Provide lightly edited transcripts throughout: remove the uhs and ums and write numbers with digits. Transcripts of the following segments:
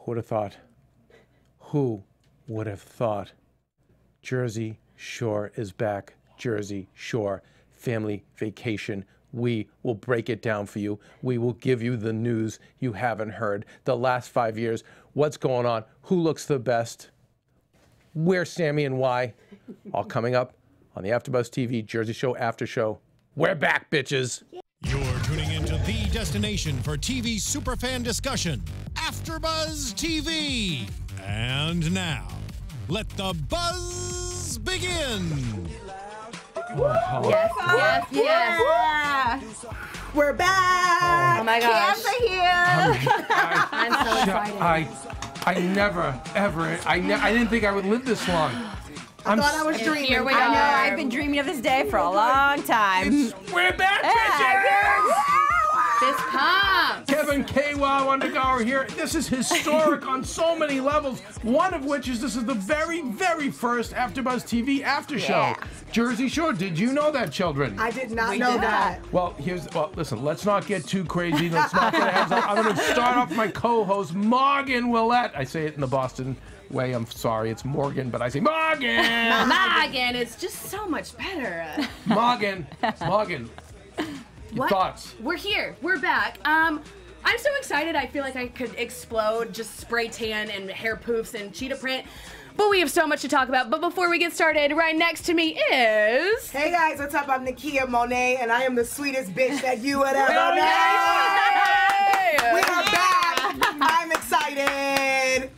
Who would have thought? Who would have thought? Jersey Shore is back. Jersey Shore family vacation. We will break it down for you. We will give you the news you haven't heard. The last 5 years, what's going on, who looks the best, where's Sammy and why. All coming up on the AfterBuzz TV Jersey Show After Show. We're back, bitches. You're tuning into the destination for TV superfan discussion, AfterBuzz TV. And now, let the buzz begin. Yes, yes, yes. Yeah. We're back. Oh my gosh. Cam's are here. I'm so excited. I never, ever, I didn't think I would live this long. I thought I was dreaming. Here we I are. know. I've been dreaming of this day for a long time. We're back, Yeah. bitches! This pump. Keven Undergaro here. This is historic on so many levels. One of which is this is the very, very first AfterBuzz TV after show. Jersey Shore. Did you know that, children? I did not know that. Well, listen, let's not get too crazy. Let's not get ahead. I'm going to start off my co-host, Morgan Willett. I say it in the Boston way. I'm sorry. It's Morgan, but I say Morgan. Morgan, it's just so much better. Morgan. Your thoughts? We're here. We're back. I'm so excited. I feel like I could explode, just spray tan and hair poofs and cheetah print. But we have so much to talk about. But before we get started, right next to me is... Hey guys, what's up? I'm Nakia Monet, and I am the sweetest bitch that you would ever Hell know. yeah! We are back. I'm excited.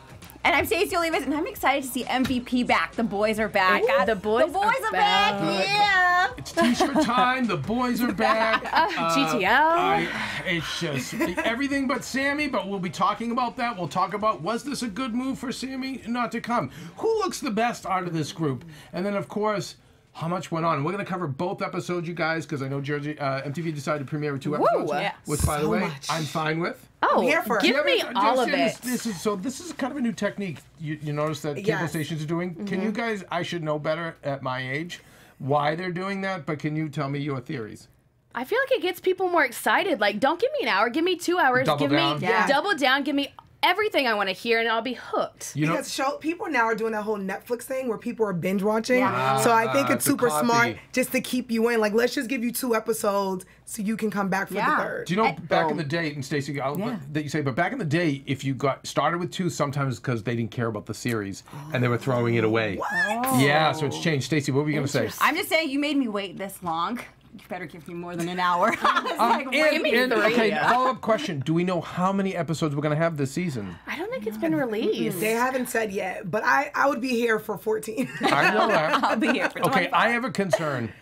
And I'm Stacey Olivas, and I'm excited to see MVP back. The boys are back. Ooh, the boys are back. Yeah. It's t-shirt time. The boys are back. GTL. It's just everything but Sammy, but we'll be talking about that. We'll talk about, was this a good move for Sammy not to come? Who looks the best out of this group? And then, of course, how much went on? We're going to cover both episodes, you guys, because I know MTV decided to premiere with 2 episodes, which, by the way, I'm fine with. Oh, here for give me all of it. This is kind of a new technique. You notice that cable stations are doing. Can you guys? I should know better at my age why they're doing that. But can you tell me your theories? I feel like it gets people more excited. Like, don't give me an hour, give me 2 hours. Double down. Double down. Give me everything I want to hear, and I'll be hooked. You know, Because people now are doing that whole Netflix thing where people are binge watching. So I think it's super smart just to keep you in. Like, let's just give you 2 episodes so you can come back for the third. Do you know back in the day, and Stacey, that you say, but back in the day, if you got started with 2, sometimes because they didn't care about the series and they were throwing it away. What? Yeah, so it's changed. Stacey, what were you going to say? I'm just saying, you made me wait this long. You better give me more than an hour. Okay, follow-up question. Do we know how many episodes we're going to have this season? I don't think it's been released. They haven't said yet, but I would be here for 14. I know that. I'll be here for 25. Okay, I have a concern.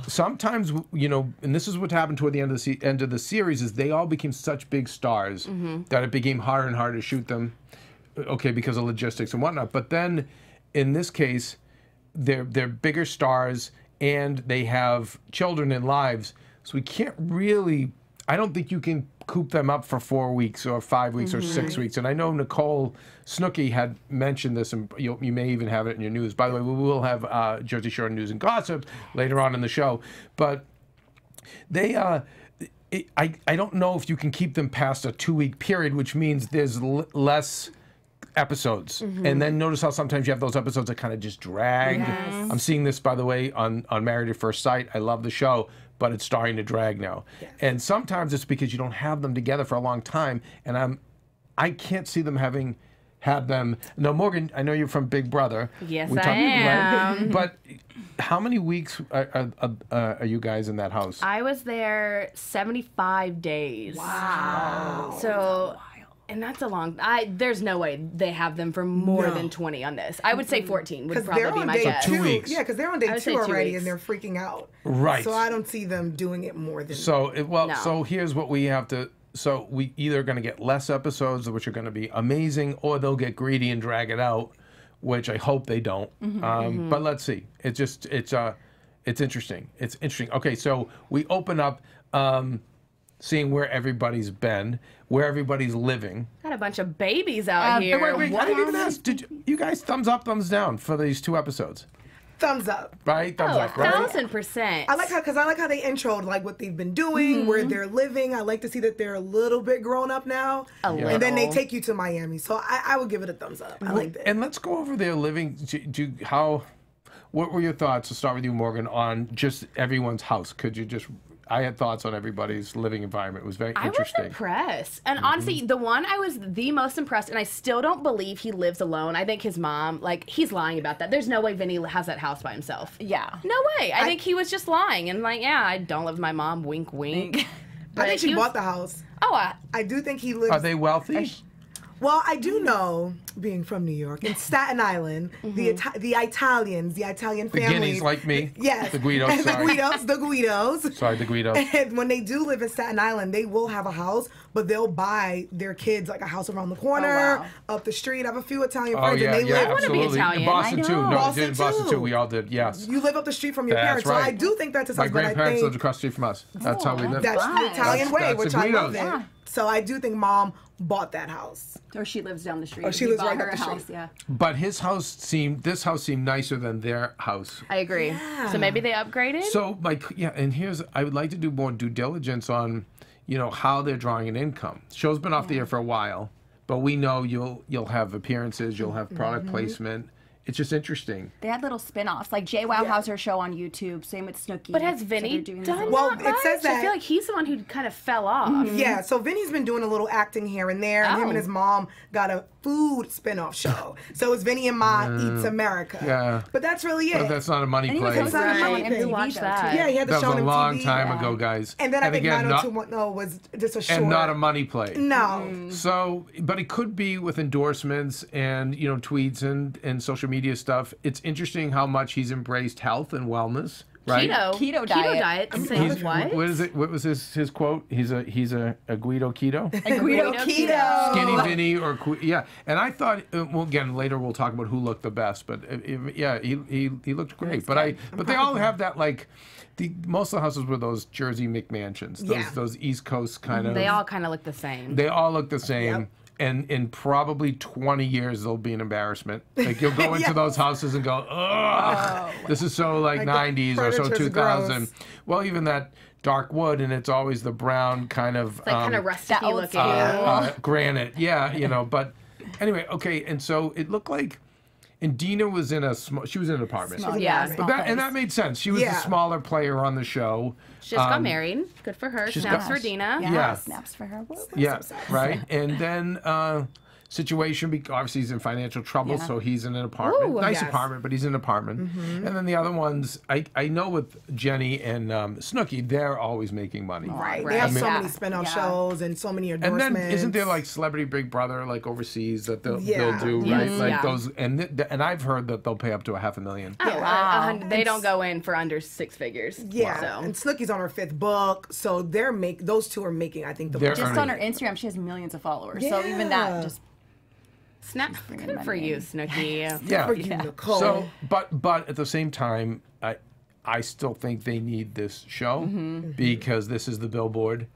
Sometimes, and this is what happened toward the end of the series, is they all became such big stars that it became harder and harder to shoot them, because of logistics and whatnot. But then, in this case, they're bigger stars, and they have children and lives, so we can't really, I don't think you can coop them up for 4 weeks or 5 weeks or 6 weeks. And I know Nicole Snooki had mentioned this, and you may even have it in your news. By the way, we will have Jersey Shore news and gossip later on in the show. But they, I don't know if you can keep them past a 2-week period, which means there's less episodes. And then notice how sometimes you have those episodes that kind of just drag. I'm seeing this, by the way, on Married at First Sight. I love the show, but it's starting to drag now. And sometimes it's because you don't have them together for a long time, and I can't see them having had them. Now, Morgan, I know you're from Big Brother. Yes, I am. Right? But how many weeks are you guys in that house? I was there 75 days. Wow. So... And that's a long... there's no way they have them for more than 20 on this. I would say 14 would probably be my guess. 2 weeks. Yeah, because they're on day 2 already, and they're freaking out. Right. So I don't see them doing it more than... So here's what we have to... So we either going to get less episodes, which are going to be amazing, or they'll get greedy and drag it out, which I hope they don't. But let's see. It's interesting. It's interesting. Okay, so we open up... seeing where everybody's been, where everybody's living. Got a bunch of babies out here. Wait, I didn't even ask. Did you guys thumbs up, thumbs down for these 2 episodes? Thumbs up. Right? Thumbs up, right? 1,000%. I like how they introed like what they've been doing, where they're living. I like to see that they're a little bit grown up now. And then they take you to Miami. So I would give it a thumbs up. I like that. And let's go over their living. What were your thoughts, to start with you, Morgan, on just everyone's house? Could you just... I had thoughts on everybody's living environment. It was very interesting. I was impressed. And honestly, the one I was the most impressed, and I still don't believe he lives alone. I think his mom, like, he's lying about that. There's no way Vinny has that house by himself. Yeah. No way. I think he was just lying. And like, yeah, I don't live with my mom. Wink, wink. I think she bought the house. Oh, I do think he lives... Are they wealthy? Well, I do know, being from New York, in Staten Island, the Italian families. The Guineas, like me. Yes. The Guidos, sorry. The Guidos. Sorry, the Guidos. And when they do live in Staten Island, they will have a house, but they'll buy their kids like a house around the corner, up the street. I have a few Italian friends, and they live. I want to be Italian. In Boston, too. No, Boston, Boston, too. We all did, yes. You live up the street from your parents, right. so I do think that's his house. My grandparents lived across the street from us. That's how we lived. That's the Italian way, that's which the I love Guidos. it. So I do think Mom bought that house. Or she lives down the street. Or she lives right her up the house, street. yeah. But this house seemed nicer than their house. I agree. Yeah. So maybe they upgraded? So, and I would like to do more due diligence on, how they're drawing an income. Show's been off the air for a while, but we know you'll have appearances, you'll have product placement. It's just interesting. They had little spin-offs. Like Jay Wow has her show on YouTube. Same with Snooki. But has Vinny done Well, that it says much? I that- feel like he's the one who kind of fell off. Yeah, so Vinny's been doing a little acting here and there, and him and his mom got a food spin-off show. So it's Vinny and Ma Eats America. Yeah. But that's really it. But that's not a money And he play. was hosting a show on Right. MTV, Who watched though, that? too. Yeah, he had the That show was on a MTV. long time ago, guys. And then I think again, 90210 was just a short. and not a money play. No. So, but it could be with endorsements and tweets and social media stuff. It's interesting how much he's embraced health and wellness. Right? Keto diet. Say what? What is it? What was his quote? He's a Guido keto. A Guido keto. Skinny Vinny or yeah. And I thought well, again later we'll talk about who looked the best, but he looked great. But they all have that like. Most of the houses were those Jersey McMansions, those East Coast kind of. They all kind of look the same. They all look the same. Yep. And in probably 20 years, there'll be an embarrassment. Like you'll go into those houses and go, ugh, this is so like 90s or so 2000. Gross. Well, even that dark wood, and it's always the brown kind of. It's like kind of rusty looking. Granite, yeah, But anyway, okay, and so it looked like. And Dina was in she was in an apartment. And that made sense. She was a smaller player on the show. She just got married. Good for her. Snaps for Dina. Yeah, snaps for her. Yeah, right. And then situation, obviously he's in financial trouble, so he's in an apartment. Nice apartment, but he's in an apartment. And then the other ones, I know with Jenny and Snooki, they're always making money. Right. They have so many spin-off shows and so many endorsements. And then isn't there like Celebrity Big Brother like overseas that they'll do, right? Like those, and I've heard that they'll pay up to $500,000. Oh, wow. They don't go in for under 6 figures. Yeah. So. And Snooki's on her 5th book, so those two are making, I think, the most. Just on her Instagram, she has millions of followers. So even that just. Snap good for you, Snooki. Yeah. For you, Nicole. So, but at the same time, I still think they need this show because this is the billboard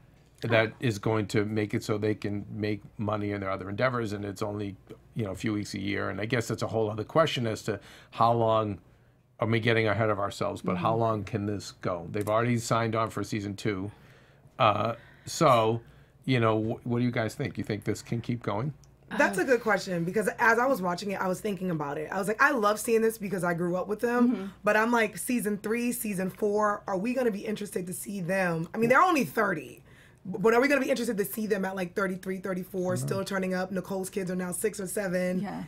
that is going to make it so they can make money in their other endeavors, and it's only a few weeks a year. And I guess that's a whole other question as to how long are we getting ahead of ourselves, but how long can this go? They've already signed on for season 2. So, what do you guys think? You think this can keep going? That's a good question because as I was watching it, I was thinking about it. I was like, I love seeing this because I grew up with them, but I'm like, season 3, season 4, are we going to be interested to see them? I mean, they're only 30, but are we going to be interested to see them at like 33, 34, still turning up? Nicole's kids are now 6 or 7. Yeah.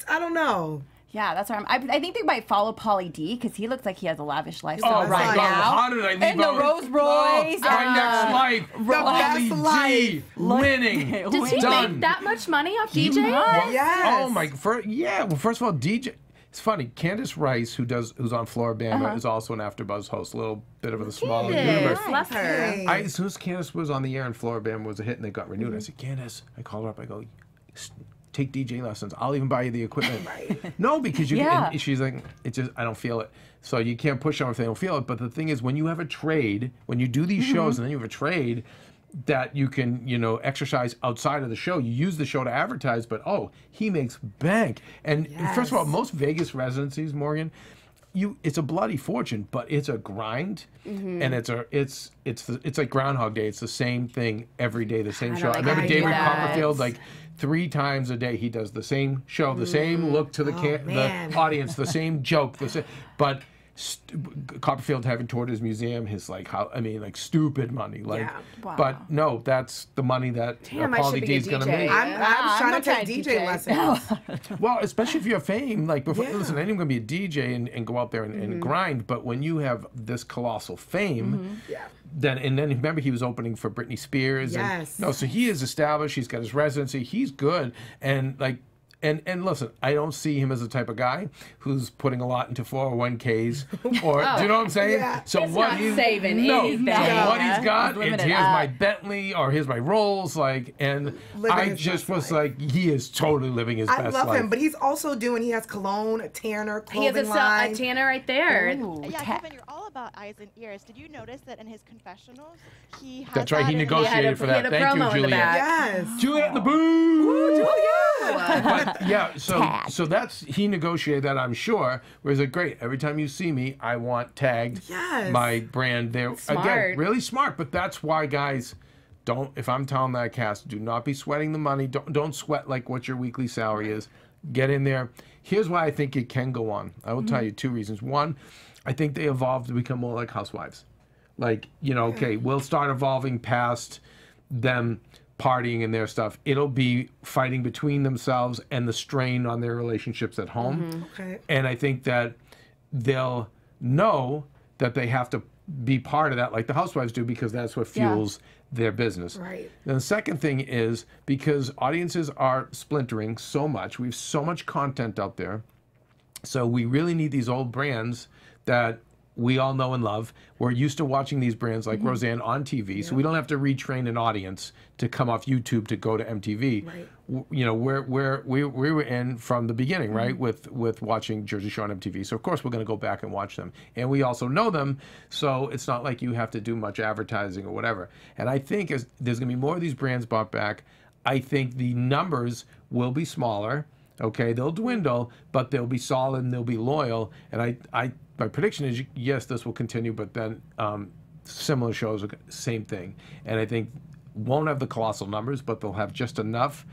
I don't know. Yeah, that's what I think they might follow Pauly D because he looks like he has a lavish lifestyle Oh my God! How did I leave and the Rolls Royce? My next life, the best life, winning. Does he make that much money off DJ? Yes. Oh my! Well, first of all, DJ. It's funny. Candace Rice, who's on Floribama, is also an AfterBuzz host. A little bit of a smaller universe. Bless her. As soon as Candace was on the air and Floribama was a hit and they got renewed, I said, Candace, I called her up. I go, take DJ lessons. I'll even buy you the equipment. No, because you can, she's like, I don't feel it. So you can't push them if they don't feel it. But the thing is, when you have a trade, when you do these shows and then you have a trade that you can, exercise outside of the show, you use the show to advertise, but he makes bank. And first of all, most Vegas residencies, Morgan, it's a bloody fortune, but it's a grind, and it's like Groundhog Day. It's the same thing every day, the same show. I remember David Copperfield, like 3 times a day he does the same show, the same look to the audience, the same joke, but Copperfield having toured his museum, his like stupid money, like, but no, that's the money that Pauly D is gonna make. I'm trying to take DJ lessons. Well, especially if you have fame, like before, listen, anyone gonna be a DJ and go out there and grind, but when you have this colossal fame, then remember he was opening for Britney Spears. So he is established. He's got his residency. He's good, and like. And listen, I don't see him as the type of guy who's putting a lot into 401ks or do you know what I'm saying? So it's what not he's saving anything. So what he's got is here's my Bentley or here's my Rolls, like, and I just was like, he is totally living his best life. I love him, but he's also he has cologne, a tanner, clothing line. He has a tanner right there. Yeah, Kevin, you're all about eyes and ears. Did you notice that in his confessionals, he had That's right, he negotiated for that. Thank you, Juliet. Yes. Juliet in the booth. Juliet. But so that's he negotiated that, I'm sure. Whereas like, great, every time you see me, I want tagged my brand there. Again, really smart. But that's why, guys, don't. If I'm telling that cast, do not be sweating the money. Don't sweat like what your weekly salary is. Get in there. Here's why I think it can go on. I will tell you 2 reasons. One, I think they evolved to become more like housewives. Like, okay, we'll start evolving past them partying and their stuff. It'll be fighting between themselves and the strain on their relationships at home. And I think that they'll know that they have to be part of that like the housewives do, because that's what fuels their business. Right. And the second thing is because audiences are splintering so much, we have so much content out there, so we really need these old brands that we all know and love. We're used to watching these brands like Roseanne on TV, so we don't have to retrain an audience to come off YouTube to go to MTV. Right. We were in from the beginning, right, with watching Jersey Shore on MTV. So of course we're going to go back and watch them, and we also know them. So it's not like you have to do much advertising or whatever. And I think as there's going to be more of these brands brought back, I think the numbers will be smaller. Okay, they'll dwindle, but they'll be solid and they'll be loyal. And my prediction is, yes, this will continue, but then similar shows, same thing. And I think won't have the colossal numbers, but they'll have just enough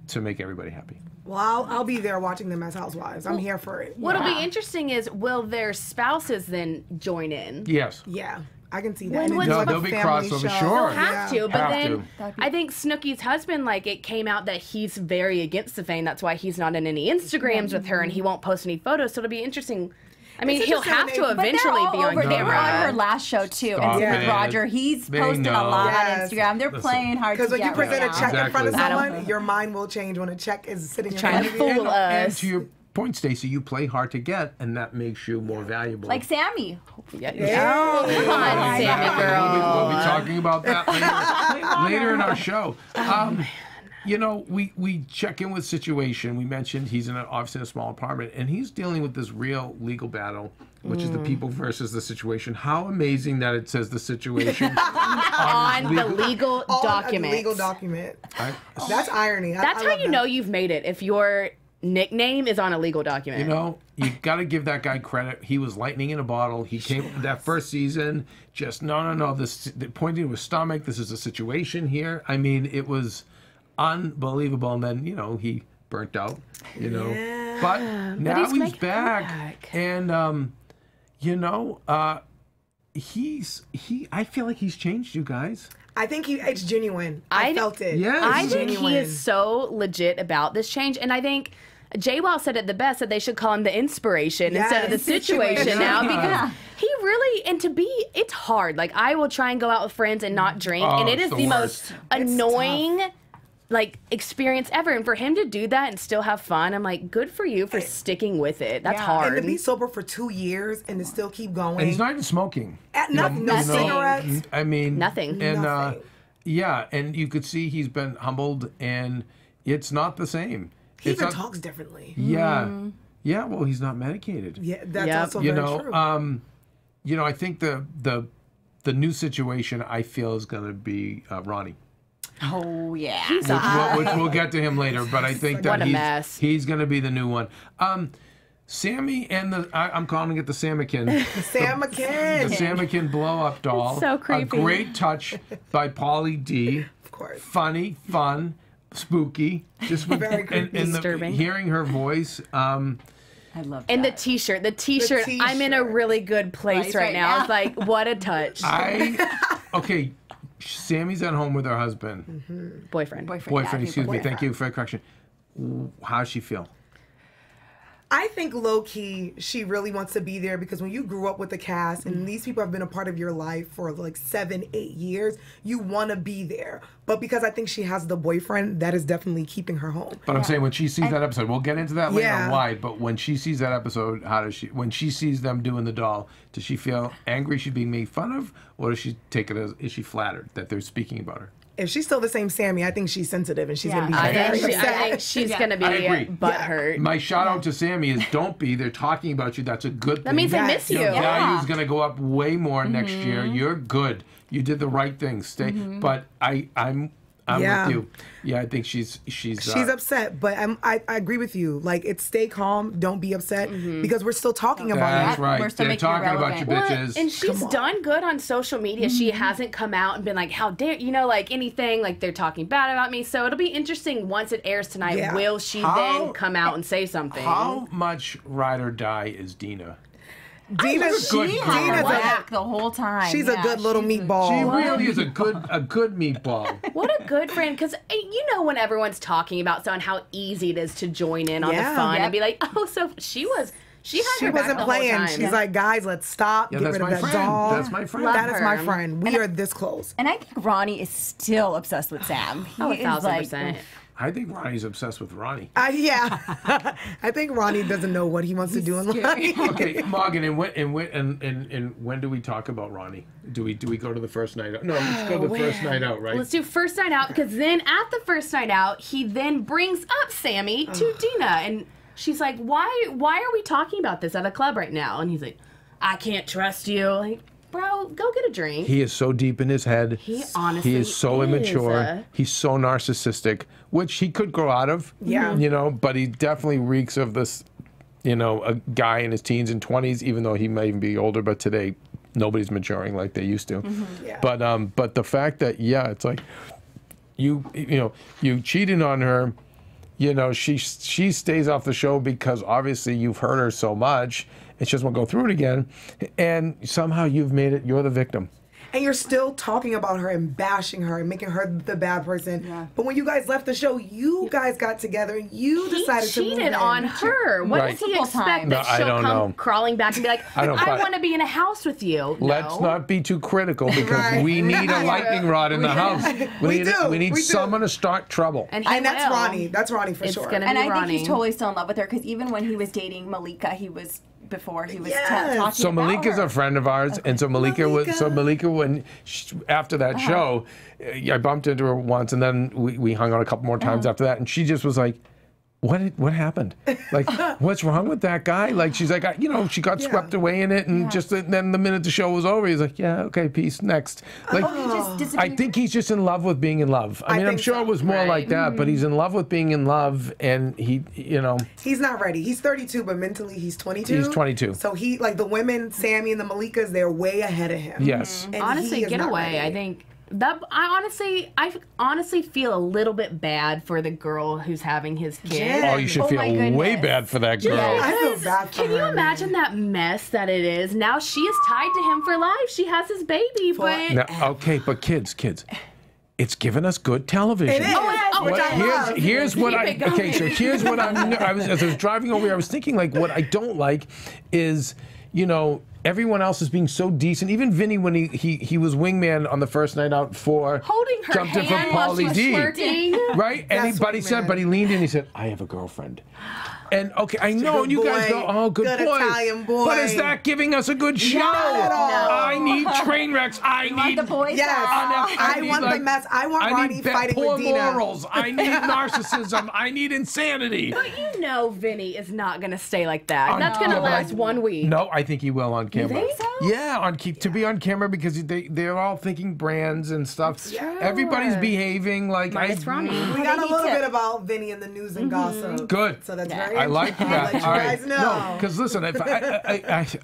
to make everybody happy. Well, I'll be there watching them as housewives. I'm here for it. What'll be interesting is, will their spouses then join in? Yes. Yeah. I can see that. No, there'll be crossover, sure. They'll have to, but then I think Snooki's husband, like, it came out that he's very against the fame. That's why he's not in any Instagrams with her, and he won't post any photos. So it'll be interesting. I mean, he'll have to eventually be on camera. They were on her last show, too. And with Roger, he's posted a lot on Instagram. They're playing hard to get. Because when you present a check in front of someone, your mind will change when a check is sitting in trying to fool us. And to your point, Stacey, you play hard to get, and that makes you more valuable. Like Sammy. Come on, Sammy girl. We'll be talking about that later in our show. We check in with situation. We mentioned he's obviously in a small apartment, and he's dealing with this real legal battle, which is the people versus the situation. How amazing that it says the situation on the legal document. Legal document. That's irony. That's how you know you've made it. If your nickname is on a legal document. You got to give that guy credit. He was lightning in a bottle. He came that first season, just no. This pointing to his stomach. This is a situation here. I mean, it was unbelievable. And then he burnt out. But now he's back. And I feel like he's changed, you guys. I think it's genuine. I felt it. Yes. I think he is so legit about this change, and I think J-Wall said it the best, that they should call him the inspiration instead of the situation now, because he really, and it's hard. Like, I will try and go out with friends and not drink, and it is the most annoying experience ever. And for him to do that and still have fun, I'm like, good for you for sticking with it. That's hard. And to be sober for 2 years and to still keep going. And he's not even smoking. Nothing. No cigarettes. I mean, nothing. And and you could see he's been humbled, and it's not the same. He even talks differently. Yeah. Yeah, well, he's not medicated. Yeah, that's also very true. I think the new situation, I feel, is going to be Ronnie. Oh, yeah. Which we'll get to him later, but I think that he's going to be the new one. Sammy and I'm calling it the Samikin. The Samikin. The Samikin blow-up doll. It's so creepy. A great touch by Pauly D. Of course. Funny, fun, spooky. Just with, Very creepy. and Disturbing. hearing her voice. I love that. And the t-shirt. The t-shirt. I'm in a really good place right now. It's like, what a touch. Okay, Sammy's at home with her husband. Boyfriend. Excuse me. Thank you for the correction. How's she feel? I think low-key, she really wants to be there because when you grew up with the cast and these people have been a part of your life for like 7, 8 years, you want to be there. But because I think she has the boyfriend, that is definitely keeping her home. But I'm saying when she sees that episode, we'll get into that later Yeah. on why, but when she sees that episode, when she sees them doing the doll, does she feel angry she's being made fun of? Or does she take it as, is she flattered that they're speaking about her? If she's still the same Sammy, I think she's sensitive and she's going to be I very think upset. she's going to be I agree. butthurt. My shout out to Sammy is don't be. They're talking about you. That's a good thing. That means they miss you. Your value's going to go up way more next year. You're good. You did the right thing. Stay. But I'm with you. Yeah, I think she's upset, but I agree with you. Like, it's stay calm, don't be upset, because we're still talking about That's it. right. We're still They're making it talking about you, relevant. bitches. And she's done good on social media. She hasn't come out and been like, how dare, like anything, like they're talking bad about me. So it'll be interesting once it airs tonight. Yeah. Will she then come out and say something? How much ride or die is Dina? Dina's She had her back the whole time. She's a good little meatball. She really is a good meatball. What a good friend, because when everyone's talking about someone, how easy it is to join in on the fun and be like, oh, so she had her back wasn't the playing. Whole time. She's like, guys, let's stop. Yeah, Get that's rid of my that friend. doll. That's my friend. That is my her. friend. We are this close. And I think Ronnie is still obsessed with Sam. He is 1,000%. I think Ronnie's obsessed with Ronnie. Yeah. I think Ronnie doesn't know what he wants to do in life. Okay, Morgan, and when do we talk about Ronnie? Do we go to the first night out? No, let's go to the first night out, right? Let's do first night out, because then at the first night out, he then brings up Sammy to Dina, and she's like, why are we talking about this at a club right now? And he's like, I can't trust you. Like, bro, go get a drink. He is so deep in his head. He honestly is so immature. He's so narcissistic, which he could grow out of. Yeah. But he definitely reeks of this, a guy in his teens and 20s, even though he may even be older, but today nobody's maturing like they used to. Yeah. But the fact that, it's like you cheated on her, she stays off the show because obviously you've hurt her so much. And she doesn't want to go through it again. And somehow you're the victim. And you're still talking about her and bashing her and making her the bad person. Yeah. But when you guys left the show, you guys got together and you decided to move in. He cheated on her. What does he expect that she'll come crawling back and be like, I want to be in a house with you? Let's not be too critical because we need a lightning rod in the house. We need someone to start trouble. And that's Ronnie. That's Ronnie for sure. And I think he's totally still in love with her because even when he was dating Malika, he was talking so Malika's a friend of ours, and so Malika when after that show, I bumped into her once, and then we hung out a couple more times after that, and she just was like, what happened? Like, what's wrong with that guy? Like, she's like, she got swept away in it, and then the minute the show was over, he's like, yeah, okay, peace, next. Like, I think he's just in love with being in love. I mean, I'm sure it was more like that, but he's in love with being in love, and he. He's not ready. He's 32, but mentally he's 22. He's 22. So he, like the women, Sammy and the Malikas, they're way ahead of him. Yes. And honestly, get away. I think. I honestly feel a little bit bad for the girl who's having his kid. Oh, you should feel way bad for that girl. I feel bad for her. Can you imagine that mess that it is? Now she is tied to him for life. She has his baby, but... Now, okay, but kids, it's given us good television. It is. Here's what I was as I was driving over here, I was thinking, like, what I don't like is, everyone else is being so decent. Even Vinny, when he was wingman on the first night out for holding her jumped in for hand while she Pauly was D. flirting. Right? But he leaned in, he said, I have a girlfriend. And okay, I know, and you guys go, oh, good boy. Italian boy. But is that giving us a good show? Not at all. I need train wrecks. I need the boys. Yes. I need, want the mess. I want Ronnie fighting with Dina. Morals. I need narcissism. I need insanity. But Vinny is not going to stay like that. That's going to last 1 week. No, I think he will on camera. You think so? Yeah, to be on camera because they're all thinking brands and stuff. Everybody's behaving like Ronnie. We got a little bit about Vinny in the news and gossip. Good. So that's very I like that. Let you guys know. No, because listen, if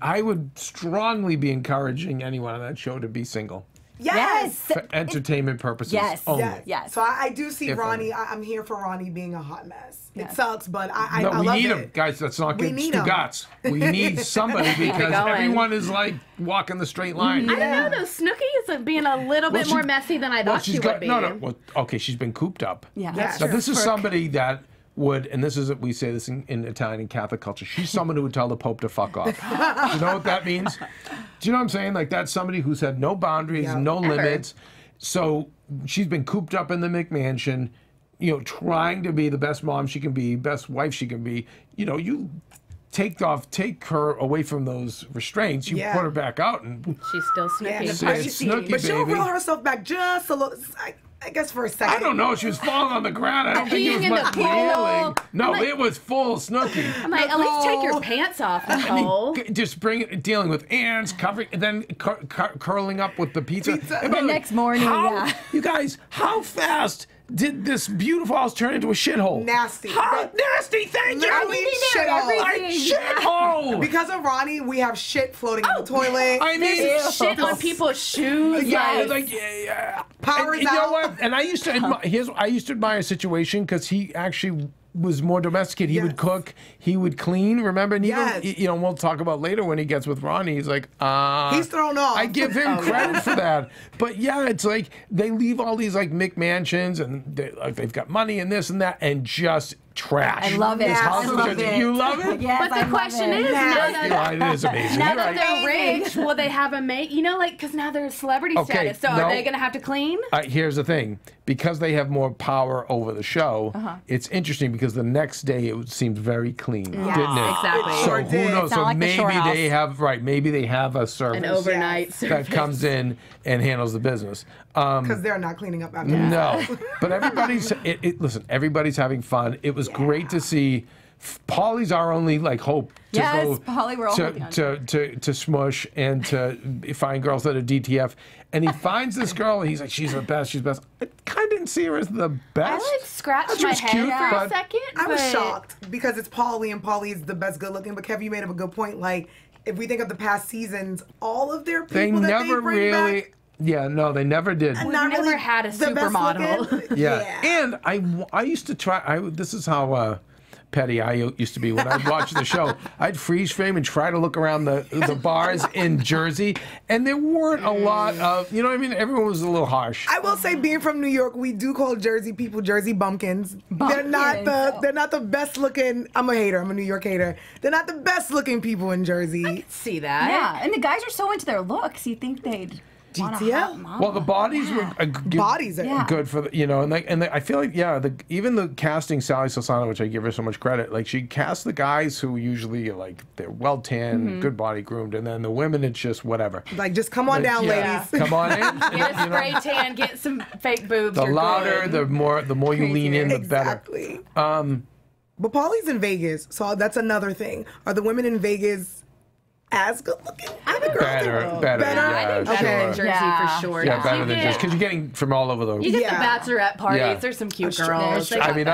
I would strongly be encouraging anyone on that show to be single. Yes. For entertainment purposes. Yes. Only. Yes. So I do see If Ronnie. only. I'm here for Ronnie being a hot mess. Yes. It sucks, but I No, we love need it. him, guys. That's not We good. need him. Stugotz. We need somebody because going. everyone is like walking the straight line. I don't know though. Snooki is being a little bit more messy than I thought she would be. No. Well, okay, she's been cooped up. Yeah. Yes. Now this is somebody that would, and this is, we say this in Italian and Catholic culture, she's someone who would tell the Pope to fuck off. You know what that means? Do you know what I'm saying? Like, that's somebody who's had no boundaries, no limits. So she's been cooped up in the McMansion, you know, trying to be the best mom she can be, best wife she can be. You know, you take her away from those restraints, you put her back out, and She's still Snooki. it's Snooki, But she'll baby. reel herself back just a little. I guess for a second. I don't know. She was falling on the ground. I don't think it was Peeing in much the pool. kneeling. No, I'm like- it was full Snooki. I'm like, at least take your pants off, Nicole. Just dealing with ants, covering, and then curling up with the pizza. And by The way, next morning, you guys, how fast did this beautiful house turn into a shithole? Nasty. Nasty, thank you. Literally shithole. Like shithole. Because of Ronnie, we have shit floating in the toilet. I mean, There's shit on people's shoes. yeah, like, Powers and you know out. what? And I used to admire a situation because he actually was more domesticated. He would cook, he would clean. Remember, and even, you know, we'll talk about later when he gets with Ronnie. He's like, he's thrown off. I give him credit for that. But yeah, it's like they leave all these like McMansions and they've got money and this and that and just trash. I love it. His house I is love just- it. You love it? Yes, but the question is, now that, Yeah, it is amazing. now You're that right. they're rich, will they have a mate? You know, like, because now they're celebrity status. So no. are they going to have to clean? Here's the thing. Because they have more power over the show, it's interesting because the next day it seemed very clean, didn't it? Exactly. So Sure who did. knows? Sound So like the Shore maybe House. maybe they have a service An overnight that service. comes in and handles the business. Because they're not cleaning up after that. No, but everybody's listen. Everybody's having fun. It was great to see. Paulie's our only like hope to Yes, go Paulie, we're all hoping on to smush and to find girls that are DTF. And he finds this girl. And he's like, she's the best. She's the best. I kind of didn't see her as the I best. like scratched She my was head cute, for a but- second. I was but- shocked because it's Paulie and Paulie's the best good looking. But Kev, you made up a good point. Like, if we think of the past seasons, all of their people They that never they bring really. back, Yeah, no, they never did. We've not never really had a the best supermodel. looking. Yeah. And I used to try. This is how petty I used to be when I'd watch the show. I'd freeze frame and try to look around the bars in Jersey, and there weren't a lot of, you know what I mean? Everyone was a little harsh. I will say, being from New York, we do call Jersey people Jersey bumpkins. They're not the best looking. I'm a hater. I'm a New York hater. They're not the best looking people in Jersey. See that? Yeah, and the guys are so into their looks. You think they'd want a GTL? hot mom. Well, the bodies were Bodies are good for the, you know, and I feel like even the casting Sally Solsano, which I give her so much credit, like she cast the guys who usually like they're well tanned, good body groomed, and then the women it's just whatever. Like, just come on down, ladies. Come on in. Get a spray tan, get some fake boobs. The you're louder, good. the more you lean in, the Exactly. better. But Paulie's in Vegas, so that's another thing. Are the women in Vegas as good looking? Better. I think better than Jersey Yeah. for sure. Yeah, better You than get- just because you're getting from all over the. You get Yeah. the bachelorette parties. Yeah. There's some cute That's true. girls. They I got mean,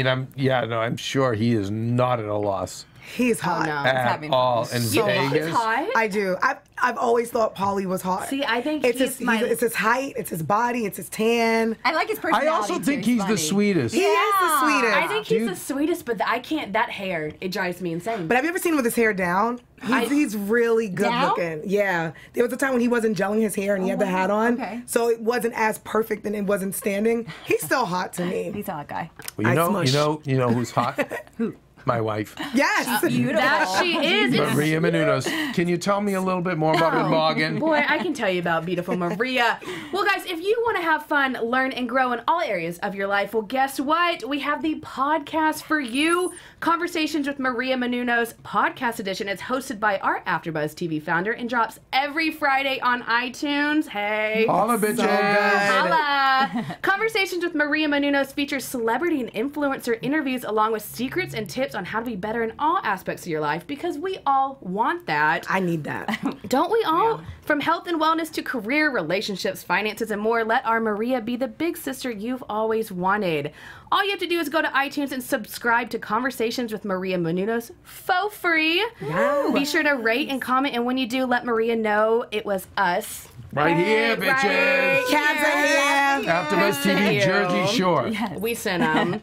that. I'm sure he is not at a loss He's hot. no. at having all fun. in You think he's Vegas. hot? I do. I've always thought Paulie was hot. See, I think it's he's it's his height, it's his body, it's his tan. I like his I personality. also too. think he's the funny. sweetest. He is the sweetest. I think he's the sweetest, but I can't. That hair, it drives me insane. But have you ever seen him with his hair down? He's really good Down? looking. Yeah. There was a time when he wasn't gelling his hair and he had the hat on. Okay. So it wasn't as perfect and it wasn't standing. He's still hot to me. He's a hot guy. Well, I you smush. know who's hot? Who? My wife, Yes. Beautiful. that she is. It's- Maria Menounos. Can you tell me a little bit more about her, Morgan? Boy, I can tell you about beautiful Maria. Well, guys, if you want to have fun, learn, and grow in all areas of your life, well, guess what? We have the podcast for you. Conversations with Maria Menounos podcast edition. It's hosted by our AfterBuzz TV founder and drops every Friday on iTunes. Hey. Holla, bitches. Holla! Conversations with Maria Menounos features celebrity and influencer interviews along with secrets and tips tips on how to be better in all aspects of your life, because we all want that. I need that. Don't we all? Yeah. From health and wellness to career, relationships, finances, and more, let our Maria be the big sister you've always wanted. All you have to do is go to iTunes and subscribe to Conversations with Maria Menounos for free. Wow. Be sure to rate and comment, and when you do, let Maria know it was us. Right here, bitches. Right here. AfterBuzz TV, Jersey Shore. Yes. We sent them.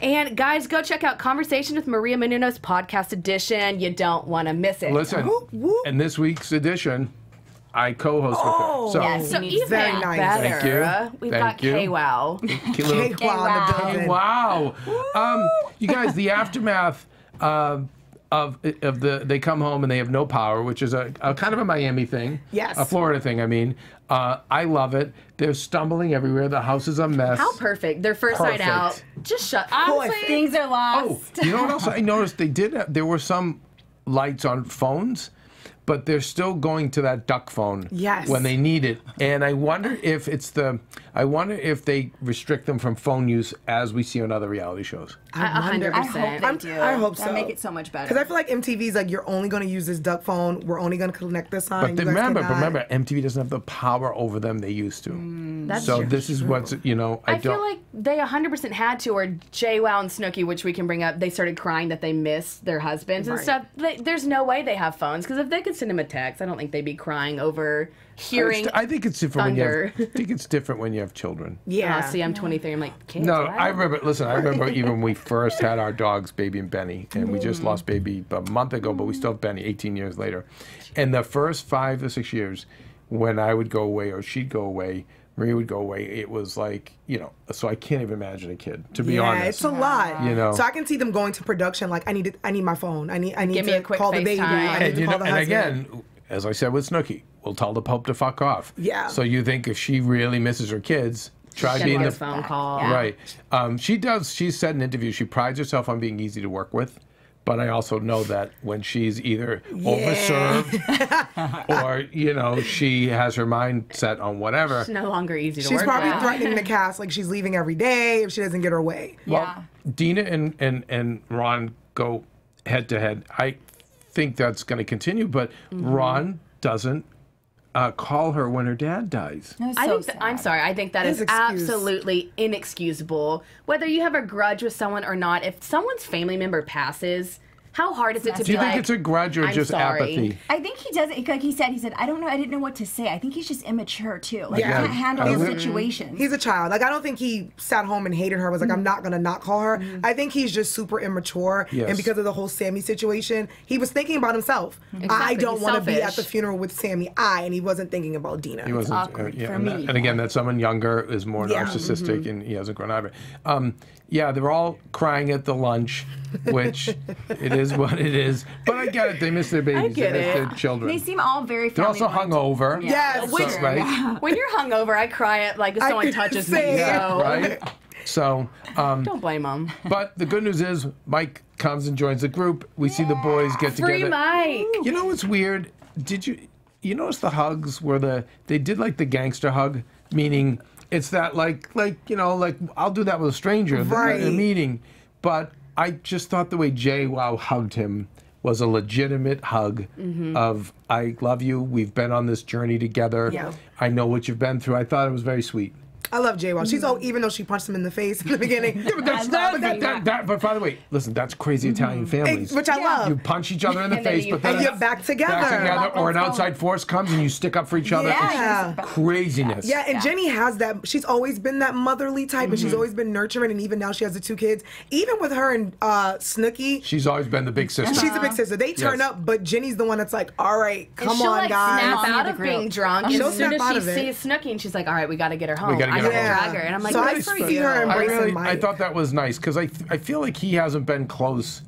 And guys, go check out Conversation with Maria Menounos podcast edition. You don't want to miss it. Listen, in this week's edition, I co-host with her. So, yes, so even very nice. better. Thank you. We've got K-Wow. Wow. You guys, the aftermath of they come home and they have no power, which is a kind of a Miami thing. Yes. A Florida thing, I mean. I love it. They're stumbling everywhere. The house is a mess. How perfect. Their first night out. Just shut up. Honestly, things are lost. Oh, you know what else I noticed? There were some lights on phones, but they're still going to that duck phone when they need it. And I wonder if they restrict them from phone use as we see on other reality shows. 100%. I hope so. That'll make it so much better. Because I feel like MTV's like, you're only going to use this duck phone. We're only going to connect this on. But remember, MTV doesn't have the power over them they used to. That's so true. this is what's, I feel like they 100% had to, or JWoww and Snooki, which we can bring up, they started crying that they missed their husbands and stuff. There's no way they have phones, because if they could send him a text, I don't think they'd be crying over hearing I think it's different thunder. when you have children. Yeah. See, I'm 23. I'm like, kids. No, what? I remember even when we first had our dogs, Baby and Benny, and we just lost Baby a month ago, but we still have Benny 18 years later. And the first 5 or 6 years, when I would go away or she'd go away, Maria would go away, it was like, so I can't even imagine a kid, to be honest. Yeah, it's a lot. So I can see them going to production like, I need my phone. I need to call the baby. I need to call the husband. And again, as I said with Snooki, we'll tell the Pope to fuck off. Yeah. So you think if she really misses her kids, try being the phone call. Right. She said in interviews, she prides herself on being easy to work with. But I also know that when she's either overserved or, she has her mind set on whatever. She's no longer easy to she's work probably with. threatening the cast like she's leaving every day if she doesn't get her way. Well, Dina and Ron go head to head. I think that's going to continue, but Ron doesn't call her when her dad dies. I'm sorry. I think that is absolutely inexcusable. Whether you have a grudge with someone or not, if someone's family member passes, how hard is it to be like, do you think it's a grudge or just apathy? I think he does it. Like he said, I don't know, I didn't know what to say. I think he's just immature too. Like he can't handle the situation. He's a child. Like I don't think he sat home and hated her, was like, I'm not gonna not call her. I think he's just super immature. Yes. And because of the whole Sammy situation, he was thinking about himself. Exactly. I don't want to be at the funeral with Sammy. And he wasn't thinking about Dina. He wasn't awkward for me. And again, that someone younger is more narcissistic and he hasn't grown out of it. They're all crying at the lunch, which it is what it is. But I get it. They miss their babies. They miss their children. They seem all very They're also hungover. Yes. Right? When you're hungover, I cry at like if someone touches me. So. Right? So don't blame them. But the good news is Mike comes and joins the group. We see the boys get together. Free Mike. You know what's weird? Did you notice the hugs where they did like the gangster hug, meaning it's that like I'll do that with a stranger in a meeting, but I just thought the way JWoww hugged him was a legitimate hug of I love you. We've been on this journey together. Yeah. I know what you've been through. I thought it was very sweet. I love JWoww. She's even though she punched him in the face in the beginning. But by the way, listen, that's crazy Italian families. Which I love. You punch each other in the face, but then you're back together. Or an outside force comes and you stick up for each other. Yeah. It's craziness. Yeah, and Jenny has that. She's always been that motherly type, and she's always been nurturing, and even now she has the 2 kids. Even with her and Snooki. She's always been the big sister. She's the big sister. They turn up, but Jenny's the one that's like, all right, come on, guys. She'll snap out of being drunk. She'll as soon snap as out she of it. sees Snooki, and she's like, all right, we got to get her home. We gotta get her home. drag her. And I'm like, so good I for see you. her embracing Mike. I thought that was nice because I feel like he hasn't been close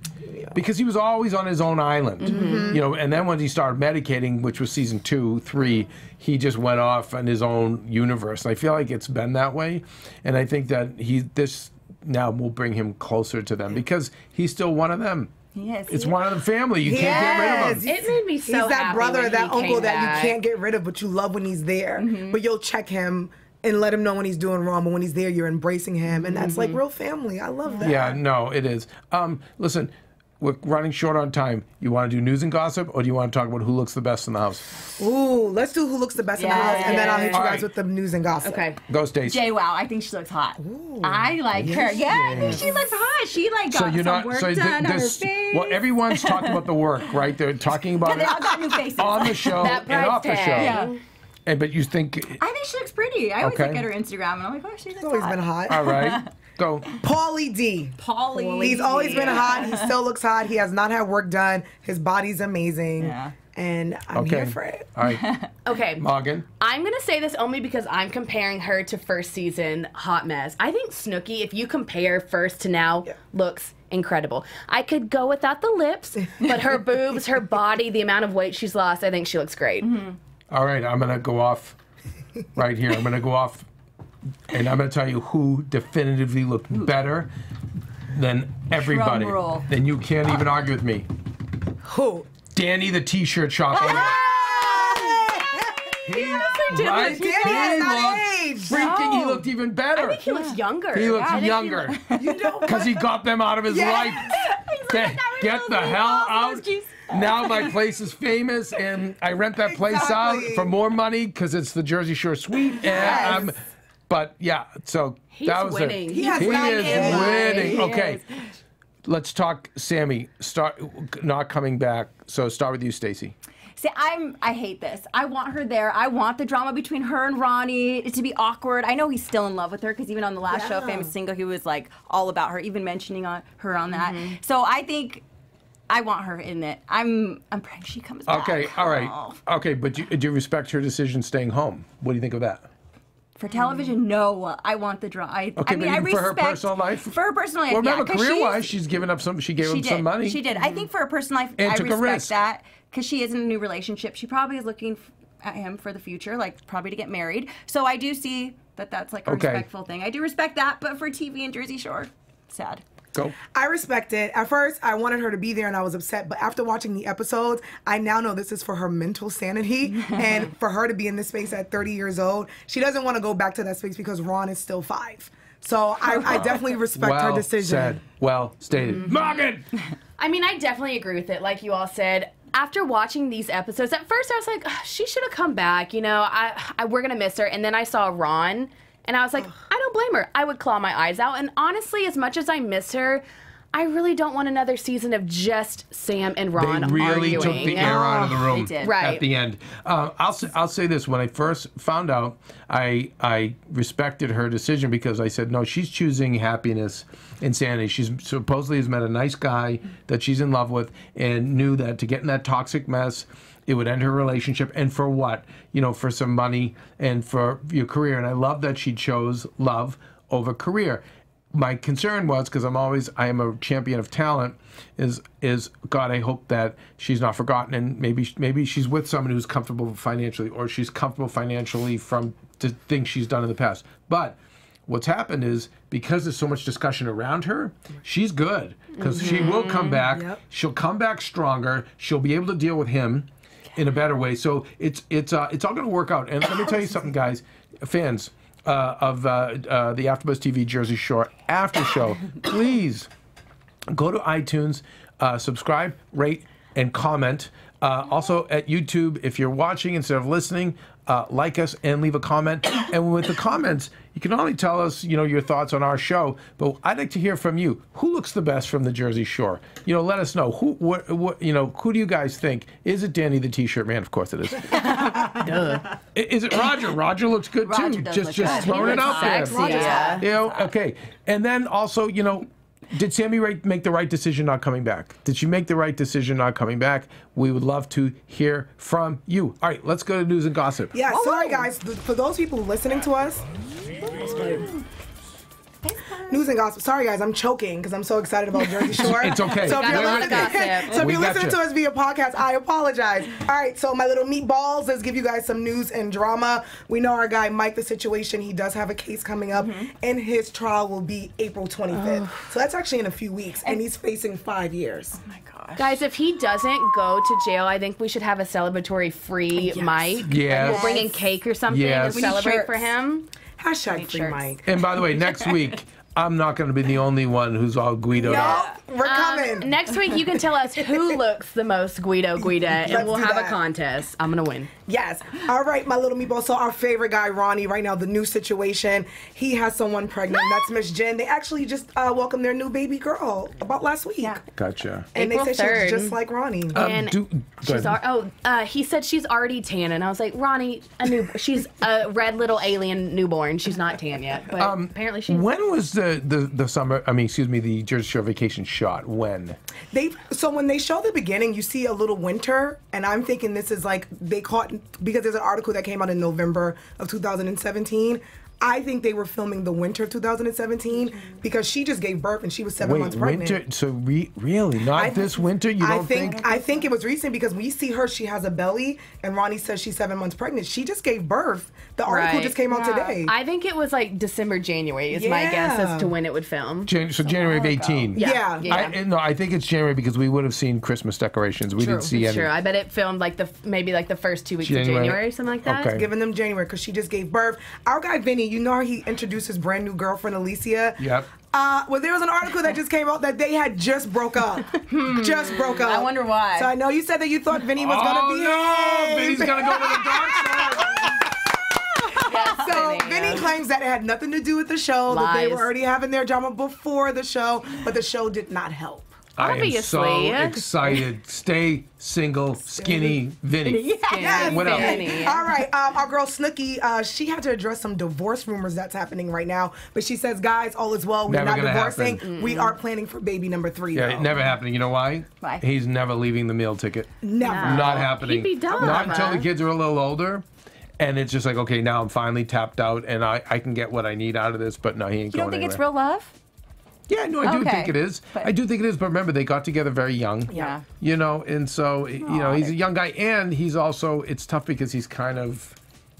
because he was always on his own island, and then when he started medicating, which was season 2, 3, he just went off in his own universe. And I feel like it's been that way, and I think that this now will bring him closer to them because he's still one of them. Yes, it's one of the family. You can't get rid of him. It made me so happy. He's that brother, that uncle that back. you can't get rid of, but you love when he's there. But you'll check him and let him know when he's doing wrong, but when he's there, you're embracing him, and that's like real family. I love that. Yeah, no, it is. Listen, we're running short on time. You want to do news and gossip, or do you want to talk about who looks the best in the house? Ooh, let's do who looks the best in the house, and then I'll hit you guys with the news and gossip. Okay. Go, Stacey. Jay, wow, I think she looks hot. Ooh, I like her. Yeah, I think she looks hot. She got some work done on her face. Well, everyone's talking about the work, right? They're talking about they all got new faces. on the show and off the show. Yeah. But you think... I think she looks pretty. I always look at her Instagram, and I'm like, oh, she looks hot. Always been hot. All right. Go. Paulie D. He's always been hot. He still looks hot. He has not had work done. His body's amazing. Yeah. And I'm here for it. All right. Okay. Morgan. I'm going to say this only because I'm comparing her to first season Hot Mess. I think Snooki, if you compare first to now, looks incredible. I could go without the lips, but her boobs, her body, the amount of weight she's lost, I think she looks great. All right. I'm going to go off right here. I'm going to go off. And I'm going to tell you who definitively looked better than everybody. Then you can't even argue with me. Who? Danny the T-shirt shop. He looked even better. I think he looks younger. He looks younger. Because he got them out of his life. Get the hell out. Now my place is famous, and I rent that place out for more money because it's the Jersey Shore suite. And but yeah, so that was winning. He is winning. Okay. Let's talk Sammy. Not coming back. So start with you, Stacey. See, I hate this. I want her there. I want the drama between her and Ronnie to be awkward. I know he's still in love with her because even on the last show, Famous Single, he was like all about her, even mentioning her on that. So I think I want her in it. I'm praying she comes back. Okay, all right. Okay, but do you respect her decision staying home? What do you think of that? For television, no. I want the drama. I mean, I respect for her personal life. For her personal life, well, remember, career-wise, she's given up some. She gave him some money. She did. I think for her personal life, and I took a respect risk. that because she is in a new relationship. She probably is looking at him for the future, like probably to get married. So I do see that that's like a respectful thing. I do respect that, but for TV and Jersey Shore, sad. Go. I respect it. At first, I wanted her to be there and I was upset, but after watching the episodes, I now know this is for her mental sanity and for her to be in this space at 30 years old. She doesn't want to go back to that space because Ron is still 5. So I definitely respect her decision. Said. Well stated. Morgan! I mean, I definitely agree with it, like you all said. After watching these episodes, at first I was like, she should have come back. You know, we're going to miss her. And then I saw Ron. And I was like, I don't blame her. I would claw my eyes out. And honestly, as much as I miss her, I really don't want another season of just Sam and Ron arguing. They really arguing. took the air out of the room right at the end. I'll say this. When I first found out, I respected her decision because I said, no, she's choosing happiness and sanity. She's supposedly has met a nice guy that she's in love with and knew that to get in that toxic mess, it would end her relationship. And for what? You know, for some money and for your career. And I love that she chose love over career. My concern was, because I am a champion of talent, is God, I hope that she's not forgotten and maybe she's with someone who's comfortable financially, or she's comfortable financially from the things she's done in the past. But what's happened is, because there's so much discussion around her, she's good. Because she will come back. Yep. She'll come back stronger. She'll be able to deal with him in a better way. So it's all going to work out. And let me tell you something, guys, fans of the AfterBuzz TV Jersey Shore After Show, please go to iTunes, subscribe, rate, and comment. Also at YouTube, if you're watching instead of listening, like us and leave a comment. And with the comments, you can only tell us, your thoughts on our show. But I'd like to hear from you. Who looks the best from the Jersey Shore? Let us know. Who do you guys think? Is it Danny the T-shirt man? Of course it is. Duh. Is it Roger? Roger looks good Roger too. Does Just look throwing it out sexy, there. yeah. Okay. And then also, did Sammy make the right decision not coming back? Did she make the right decision not coming back? We would love to hear from you. All right, let's go to news and gossip. Yeah, sorry guys. For those people listening to us, news and gossip. Sorry guys, I'm choking because I'm so excited about Jersey Shore. It's okay. So if you're listening to us via podcast, I apologize. All right, so my little meatballs, let's give you guys some news and drama. We know our guy Mike, the situation. He does have a case coming up, and his trial will be April 25th. So that's actually in a few weeks, and he's facing 5 years. Oh my gosh. Guys, if he doesn't go to jail, I think we should have a celebratory free Mike. Yes. We'll bring in cake or something to celebrate for him. Hashtag free Mike. And by the way, next week, I'm not going to be the only one who's all Guidoed up. No, we're coming. Next week, you can tell us who looks the most Guido, and we'll have a contest. I'm going to win. Yes. All right, my little meatball. So our favorite guy, Ronnie, right now, the new situation. He has someone pregnant. That's Miss Jen. They actually just welcomed their new baby girl about last week. Yeah. Gotcha. And April they said 3rd. she was just like Ronnie. He said she's already tan, and I was like, Ronnie, she's a red little alien newborn. She's not tan yet, but apparently she's. When was the summer? The Jersey Shore vacation shot? When? So when they show the beginning, you see a little winter, and I'm thinking this is like they caught because there's an article that came out in November of 2017. I think they were filming the winter of 2017 because she just gave birth and she was 7 months pregnant. Winter? So really, not this winter? You don't think? I think it was recent because we see her. She has a belly, and Ronnie says she's 7 months pregnant. She just gave birth. The article just came out today. I think it was like December, January is my guess as to when it would film. So January of 18. Yeah. I think it's January because we would have seen Christmas decorations. We didn't see any. Sure, I bet it filmed like maybe the first 2 weeks of January, something like that. Okay. Giving them January because she just gave birth. Our guy Vinny, you know how he introduced his brand new girlfriend Alicia? Yep. Well, there was an article that just came out that they had just broke up. Just broke up. I wonder why. So I know you said that you thought Vinny was going to be. No, Vinny's going to go to the dark side. So Vinny claims that it had nothing to do with the show, that they were already having their drama before the show, but the show did not help. Obviously. I am so excited. Stay single, skinny, Vinny. Yes, what else? Vinny. All right, our girl Snooki, she had to address some divorce rumors that's happening right now, but she says, guys, all is well. We're Never not gonna divorcing. happen. We are planning for baby number 3. Yeah, never happening. You know why? Why? He's never leaving the meal ticket. Never. Not happening. He'd be dumb. Not until the kids are a little older. And it's just like, okay, now I'm finally tapped out and I can get what I need out of this, but no, he ain't going anywhere. You don't think it's real love? Yeah, no, I do think it is. I do think it is, but remember, they got together very young. Yeah. You know, and so, he's a young guy, and he's also, it's tough because he's kind of,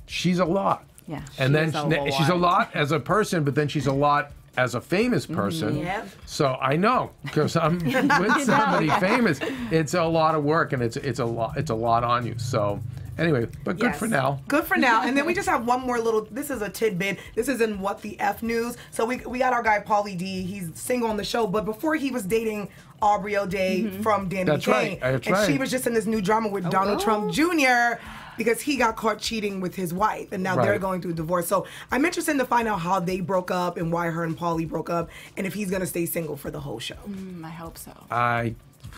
she's a lot. Yeah. And then she's a lot as a person, but then she's a lot as a famous person. Yep. So I know, because I'm with somebody famous, it's a lot of work, and it's a lot on you. So anyway, but good for now. Good for now. And then we just have one more little, this is a tidbit. This is in What the F News. So we got our guy, Pauly D. He's single on the show, but before he was dating Aubrey O'Day from Danny That's Kane. right. And she was just in this new drama with Donald Trump Jr. because he got caught cheating with his wife, and now they're going through a divorce. So I'm interested to find out how they broke up and why her and Pauly broke up, and if he's going to stay single for the whole show. I hope so.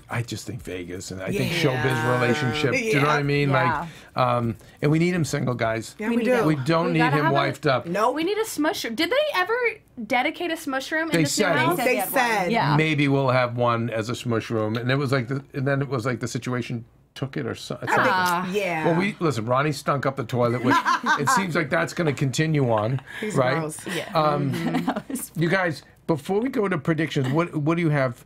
I just think Vegas, and I think showbiz relationship. Do you know what I mean? Yeah. Like, and we need him single, guys. Yeah, we do. We don't need him wifed up. No, We need a smush room. Did they ever dedicate a smush room in They this new said- house? They said. Yeah. Maybe we'll have one as a smush room, and it was like then it was like the situation took it or something. Yeah. Well, listen. Ronnie stunk up the toilet, which it seems like that's going to continue on, right? gross. Yeah. You guys, before we go to predictions, what do you have?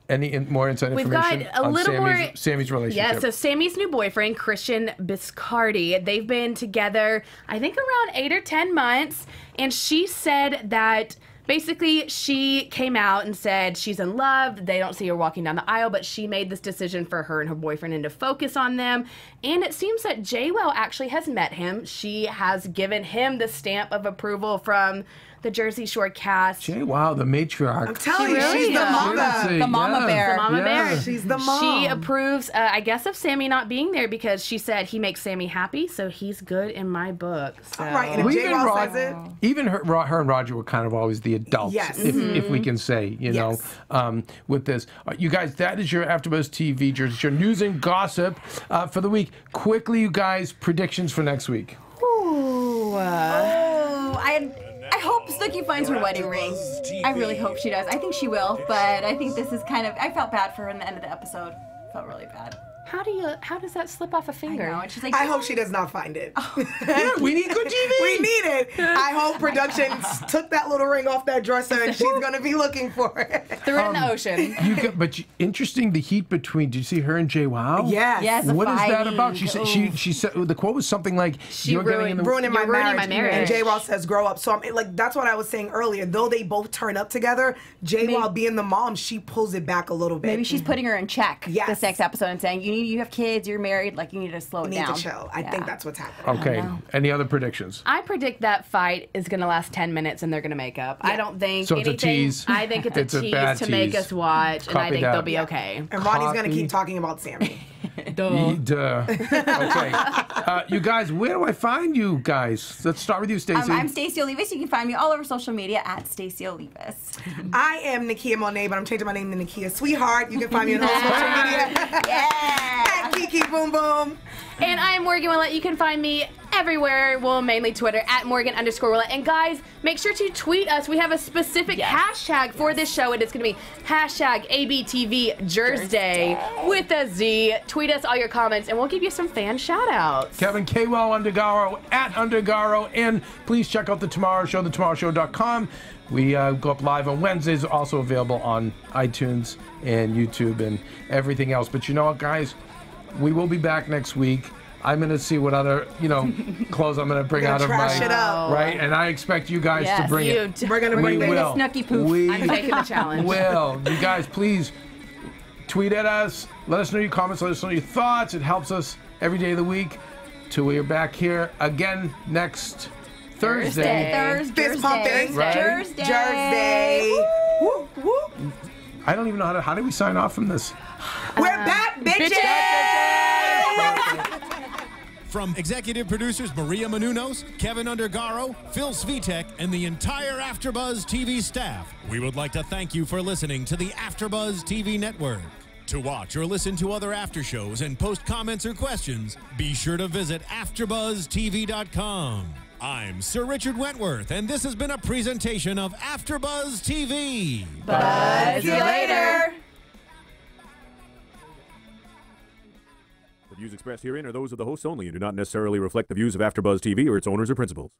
Any more inside We've information got a on little Sammy's relationship? Yeah, so Sammy's new boyfriend, Christian Biscardi, they've been together, I think, around 8 or 10 months. And she said that basically she came out and said she's in love. They don't see her walking down the aisle, but she made this decision for her and her boyfriend and to focus on them. And it seems that JWoww actually has met him. She has given him the stamp of approval from the Jersey Shore cast. JWoww, the matriarch. I'm telling you, really she's the is. mother. The mama bear. The mama bear. She's the mom. She approves, I guess, of Sammy not being there because she said he makes Sammy happy, so he's good in my book. So. Right, and if JWoww says it. Even her and Roger were kind of always the adults, Yes. if we can say, you know, with this. You guys, that is your AfterBuzz TV Jersey Shore news and gossip for the week. Quickly, you guys, predictions for next week. Ooh. I hope Snooki finds her wedding ring. I really hope she does. I think she will, but I think this is kind of, I felt bad for her in the end of the episode. Felt really bad. How does that slip off a finger? I know, and she's like, I hope she does not find it. Yeah, we need good TV. We need it. I hope production took that little ring off that dresser and she's going to be looking for it. Threw it in the ocean. Interesting, the heat between. Did you see her and JWoww? Yes. Yes. What is that about? She said she said the quote was something like, "You're ruining my marriage." marriage. And JWoww says, "Grow up." So that's what I was saying earlier. Though they both turn up together, JWoww being the mom, she pulls it back a little bit. maybe she's putting her in check Yes. this next episode and saying, you You have kids, you're married, like you need to slow it Need down. to chill. I think that's what's happening. Okay. know. Any other predictions? I predict that fight is going to last 10 minutes and they're going to make up. I don't think So it's a anything. tease. I think it's It's a a tease bad to make tease. us watch, and I Copy think that. they'll be okay. And Ronnie's going to Copy. keep talking about Sammy. Duh. Okay. You guys, where do I find you guys? Let's start with you, Stacey. I'm Stacey Olivas. You can find me all over social media at Stacey Olivas. I am Nakia Monet, but I'm changing my name to Nakia Sweetheart. You can find me on all social media. Yeah. At Kiki Boom Boom. And I am Morgan Willett. You can find me everywhere, well, mainly Twitter, at Morgan_Willett. And guys, make sure to tweet us. We have a specific hashtag for this show, and it's going to be hashtag ABTV Jersday with a Z. Tweet us all your comments, and we'll give you some fan shout-outs. Kevin K-Well Undergaro at Undergaro. And please check out The Tomorrow Show, thetomorrowshow.com. We go up live on Wednesdays, also available on iTunes and YouTube and everything else. But you know what, guys? We will be back next week. I'm going to see what other, clothes I'm going to bring out of my... Trash it up. Right? And I expect you guys to bring it. We're going to bring We it. will. Snooki poof. We I'm taking the challenge. will. You guys, please tweet at us. Let us know your comments. Let us know your thoughts. It helps us every day of the week. Till we are back here again next Thursday. Fist pumping. Right? Jersey. Woo, woo. I don't even know how do we sign off from this? We're back, bitches. From executive producers Maria Menounos, Keven Undergaro, Phil Svitek, and the entire AfterBuzz TV staff, we would like to thank you for listening to the AfterBuzz TV network. To watch or listen to other after shows and post comments or questions, be sure to visit AfterBuzzTV.com. I'm Sir Richard Wentworth, and this has been a presentation of AfterBuzz TV. Buzz you later. The views expressed herein are those of the hosts only and do not necessarily reflect the views of AfterBuzz TV or its owners or principals.